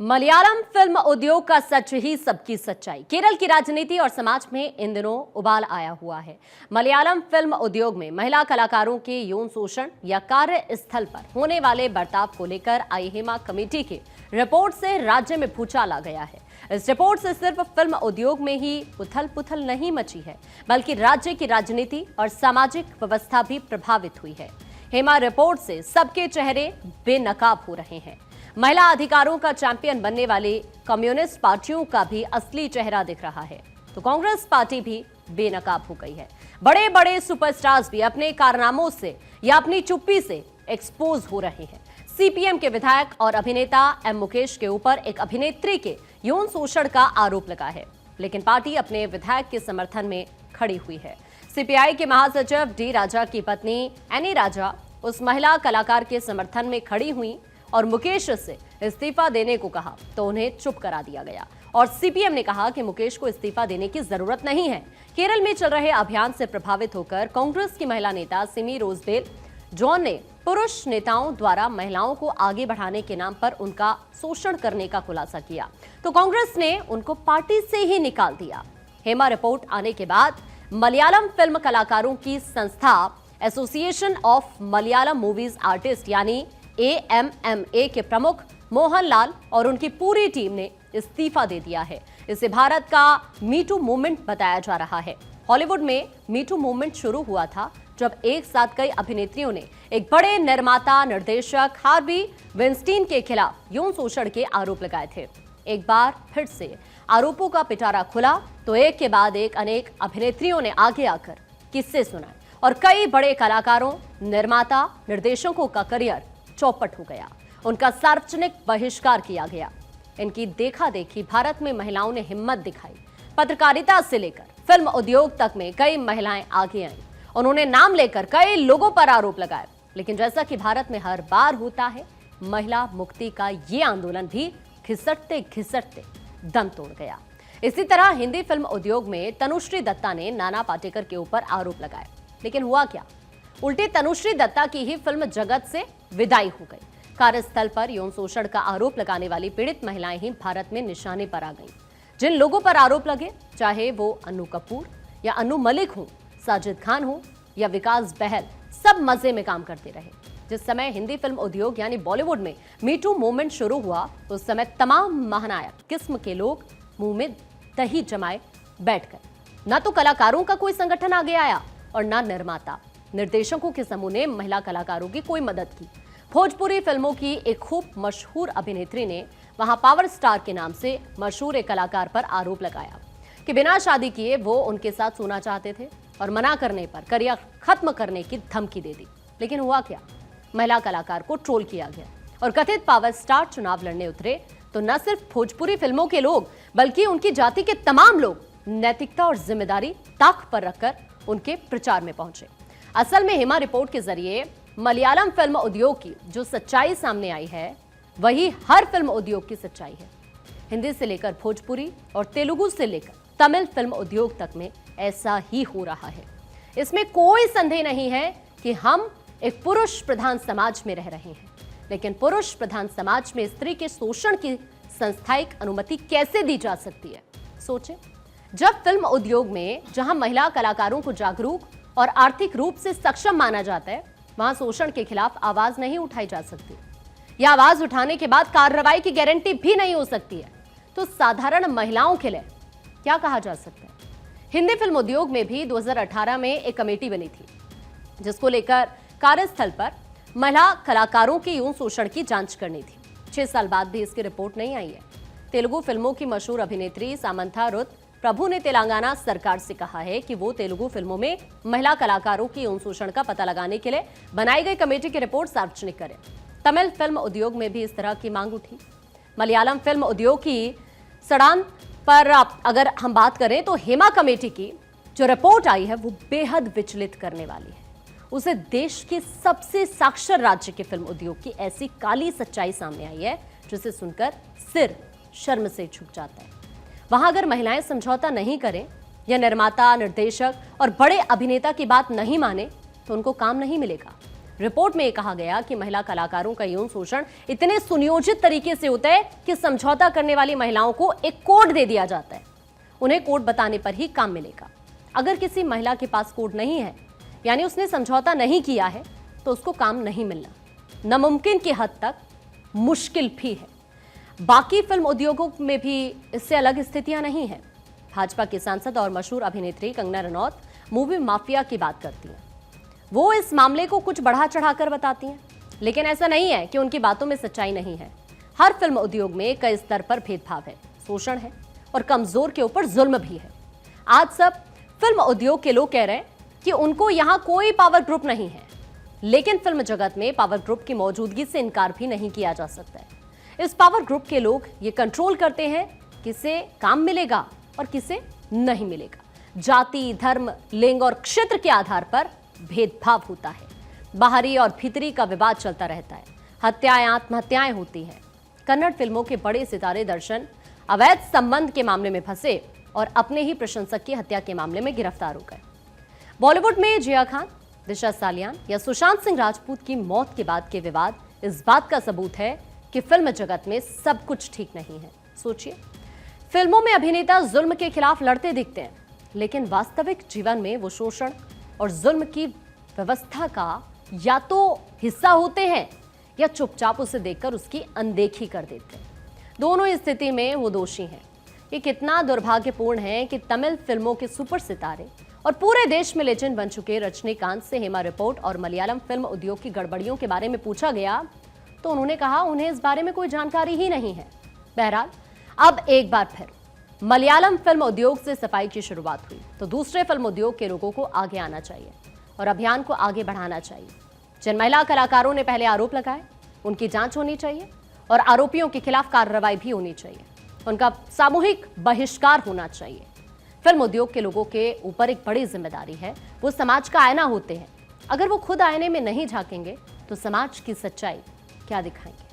Malayalam film उद्योग का सच ही सबकी सच्चाई। केरल की राजनीति और समाज में इन दिनों उबाल आया हुआ है। मलयालम फिल्म उद्योग में महिला कलाकारों के यौन शोषण या कार्य स्थल पर होने वाले बर्ताव को लेकर आई हेमा कमेटी की रिपोर्ट से राज्य में भूचाल आ गया है। इस रिपोर्ट से सिर्फ फिल्म उद्योग में ही उथल पुथल नहीं मची है, बल्कि राज्य की राजनीति और सामाजिक व्यवस्था भी प्रभावित हुई है। हेमा रिपोर्ट से सबके चेहरे बेनकाब हो रहे हैं। महिला अधिकारों का चैंपियन बनने वाली कम्युनिस्ट पार्टियों का भी असली चेहरा दिख रहा है, तो कांग्रेस पार्टी भी बेनकाब हो गई है। बड़े बड़े सुपरस्टार्स भी अपने कारनामों से या अपनी चुप्पी से एक्सपोज हो रहे हैं। सीपीएम के विधायक और अभिनेता एम मुकेश के ऊपर एक अभिनेत्री के यौन शोषण का आरोप लगा है, लेकिन पार्टी अपने विधायक के समर्थन में खड़ी हुई है। सीपीआई के महासचिव डी राजा की पत्नी एनी राजा उस महिला कलाकार के समर्थन में खड़ी हुई और मुकेश से इस्तीफा देने को कहा तो उन्हें चुप करा दिया गया और सीपीएम ने कहा कि मुकेश को इस्तीफा देने की जरूरत नहीं है। केरल में चल रहे अभियान से प्रभावित होकर कांग्रेस की महिला नेता सिमी रोजबेल जॉन ने पुरुष नेताओं द्वारा महिलाओं को आगे बढ़ाने के नाम पर उनका शोषण करने का खुलासा किया, तो कांग्रेस ने उनको पार्टी से ही निकाल दिया। हेमा रिपोर्ट आने के बाद मलयालम फिल्म कलाकारों की संस्था association of Malayalam movies artist यानी AMMA के प्रमुख मोहन लाल और उनकी पूरी टीम ने इस्तीफा दे दिया है। इसे भारत का मीटू मूवमेंट बताया जा रहा है। हॉलीवुड में मीटू मूवमेंट शुरू हुआ था जब एक साथ कई अभिनेत्रियों ने एक बड़े निर्माता निर्देशक हार्वी विंस्टीन के खिलाफ यौन शोषण के आरोप लगाए थे। एक बार फिर से आरोपों का पिटारा खुला तो एक के बाद एक अनेक अभिनेत्रियों ने आगे आकर किस्से सुनाए और कई बड़े कलाकारों, निर्माता, निर्देशकों का करियर चौपट हो गया। उनका सार्वजनिक बहिष्कार किया गया। इनकी देखा देखी भारत में महिलाओं ने हिम्मत दिखाई। पत्रकारिता से लेकर फिल्म उद्योग तक में कई महिलाएं आगे आईं। उन्होंने नाम लेकर कई लोगों पर आरोप लगाए, लेकिन जैसा कि भारत में हर बार होता है, महिला मुक्ति का ये आंदोलन भी घिसटते घिसटते दम तोड़ गया। इसी तरह हिंदी फिल्म उद्योग में तनुश्री दत्ता ने नाना पाटेकर के ऊपर आरोप लगाए, लेकिन हुआ क्या? उल्टे तनुश्री दत्ता की ही फिल्म जगत से विदाई हो गई। कार्यस्थल पर यौन शोषण का आरोप लगाने वाली पीड़ित महिलाएं ही भारत में निशाने पर आ गईं। जिन लोगों पर आरोप लगे, चाहे वो अन्नू कपूर या अन्नू मलिक हो, साजिद खान हो या विकास बहल, सब मजे में काम करते रहे। जिस समय हिंदी फिल्म उद्योग यानी बॉलीवुड में मीटू मूवमेंट शुरू हुआ, उस समय तमाम महानायक किस्म के लोग मुंह में दही जमाए बैठ गए। ना तो कलाकारों का कोई संगठन आगे आया और ना निर्माता निर्देशकों के समूह ने महिला कलाकारों की कोई मदद की। भोजपुरी फिल्मों की एक खूब मशहूर अभिनेत्री ने वहां पावर स्टार के नाम से मशहूर एक कलाकार पर आरोप लगाया कि बिना शादी किए वो उनके साथ सोना चाहते थे और मना करने पर करियर खत्म करने की धमकी दे दी। लेकिन हुआ क्या? महिला कलाकार को ट्रोल किया गया और कथित पावर स्टार चुनाव लड़ने उतरे तो न सिर्फ भोजपुरी फिल्मों के लोग बल्कि उनकी जाति के तमाम लोग नैतिकता और जिम्मेदारी ताक पर रखकर उनके प्रचार में पहुंचे। असल में हेमा रिपोर्ट के जरिए मलयालम फिल्म उद्योग की जो सच्चाई सामने आई है, वही हर फिल्म उद्योग की सच्चाई है। हिंदी से लेकर भोजपुरी और तेलुगु से लेकर तमिल फिल्म उद्योग तक में ऐसा ही हो रहा है। इसमें कोई संदेह नहीं है कि हम एक पुरुष प्रधान समाज में रह रहे हैं, लेकिन पुरुष प्रधान समाज में स्त्री के शोषण की सांस्थायिक अनुमति कैसे दी जा सकती है? सोचें, जब फिल्म उद्योग में जहां महिला कलाकारों को जागरूक और आर्थिक रूप से सक्षम माना जाता है, वहां शोषण के खिलाफ आवाज नहीं उठाई जा सकती या आवाज उठाने के बाद कार्रवाई की गारंटी भी नहीं हो सकती है, तो साधारण महिलाओं के लिए क्या कहा जा सकता है? हिंदी फिल्म उद्योग में भी 2018 में एक कमेटी बनी थी जिसको लेकर कार्यस्थल पर महिला कलाकारों के यौन शोषण की जांच करनी थी। 6 साल बाद भी इसकी रिपोर्ट नहीं आई है। तेलुगु फिल्मों की मशहूर अभिनेत्री सामंथा रुथ प्रभु ने तेलंगाना सरकार से कहा है कि वो तेलुगु फिल्मों में महिला कलाकारों की यौन शोषण का पता लगाने के लिए बनाई गई कमेटी की रिपोर्ट सार्वजनिक करें। तमिल फिल्म उद्योग में भी इस तरह की मांग उठी। मलयालम फिल्म उद्योग की सड़ान पर अगर हम बात करें तो हेमा कमेटी की जो रिपोर्ट आई है वो बेहद विचलित करने वाली है। उसे देश के सबसे साक्षर राज्य के फिल्म उद्योग की ऐसी काली सच्चाई सामने आई है जिसे सुनकर सिर शर्म से झुक जाता है। वहां अगर महिलाएं समझौता नहीं करें या निर्माता, निर्देशक और बड़े अभिनेता की बात नहीं माने तो उनको काम नहीं मिलेगा। रिपोर्ट में कहा गया कि महिला कलाकारों का यौन शोषण इतने सुनियोजित तरीके से होता है कि समझौता करने वाली महिलाओं को एक कोड दे दिया जाता है, उन्हें कोड बताने पर ही काम मिलेगा। अगर किसी महिला के पास कोड नहीं है, यानी उसने समझौता नहीं किया है, तो उसको काम नहीं मिलना नामुमकिन की हद तक मुश्किल भी है। बाकी फिल्म उद्योगों में भी इससे अलग स्थितियां नहीं है। भाजपा की सांसद और मशहूर अभिनेत्री कंगना रनौत मूवी माफिया की बात करती हैं। वो इस मामले को कुछ बढ़ा चढ़ाकर बताती हैं, लेकिन ऐसा नहीं है कि उनकी बातों में सच्चाई नहीं है। हर फिल्म उद्योग में कई स्तर पर भेदभाव है, शोषण है और कमजोर के ऊपर जुल्म भी है। आज सब फिल्म उद्योग के लोग कह रहे हैं कि उनको यहां कोई पावर ग्रुप नहीं है, लेकिन फिल्म जगत में पावर ग्रुप की मौजूदगी से इनकार भी नहीं किया जा सकता है। इस पावर ग्रुप के लोग ये कंट्रोल करते हैं किसे काम मिलेगा और किसे नहीं मिलेगा। जाति, धर्म, लिंग और क्षेत्र के आधार पर भेदभाव होता है। बाहरी और भीतरी का विवाद चलता रहता है। हत्याएं, आत्महत्याएं होती हैं। कन्नड़ फिल्मों के बड़े सितारे दर्शन अवैध संबंध के मामले में फंसे और अपने ही प्रशंसक की हत्या के मामले में गिरफ्तार हो गए। बॉलीवुड में जिया खान, दिशा सालियान या सुशांत सिंह राजपूत की मौत के बाद के विवाद इस बात का सबूत है कि फिल्म जगत में सब कुछ ठीक नहीं है। सोचिए, फिल्मों में अभिनेता जुल्म के खिलाफ लड़ते दिखते हैं, लेकिन वास्तविक जीवन में वो शोषण और जुल्म की व्यवस्था का या तो हिस्सा होते हैं या चुपचाप उसे देखकर उसकी अनदेखी कर देते हैं। दोनों स्थिति में वो दोषी हैं। ये कितना दुर्भाग्यपूर्ण है कि तमिल फिल्मों के सुपर सितारे और पूरे देश में लेजेंड बन चुके रजनीकांत से हेमा रिपोर्ट और मलयालम फिल्म उद्योग की गड़बड़ियों के बारे में पूछा गया तो उन्होंने कहा उन्हें इस बारे में कोई जानकारी ही नहीं है। बहरहाल, अब एक बार फिर मलयालम फिल्म उद्योग से सफाई की शुरुआत हुई तो दूसरे फिल्म उद्योग के लोगों को आगे आना चाहिए और अभियान को आगे बढ़ाना चाहिए। जिन महिला कलाकारों ने पहले आरोप लगाए, उनकी जांच होनी चाहिए और आरोपियों के खिलाफ कार्रवाई भी होनी चाहिए। उनका सामूहिक बहिष्कार होना चाहिए। फिल्म उद्योग के लोगों के ऊपर एक बड़ी जिम्मेदारी है। वो समाज का आईना होते हैं। अगर वो खुद आईने में नहीं झांकेंगे तो समाज की सच्चाई क्या दिखाएंगे।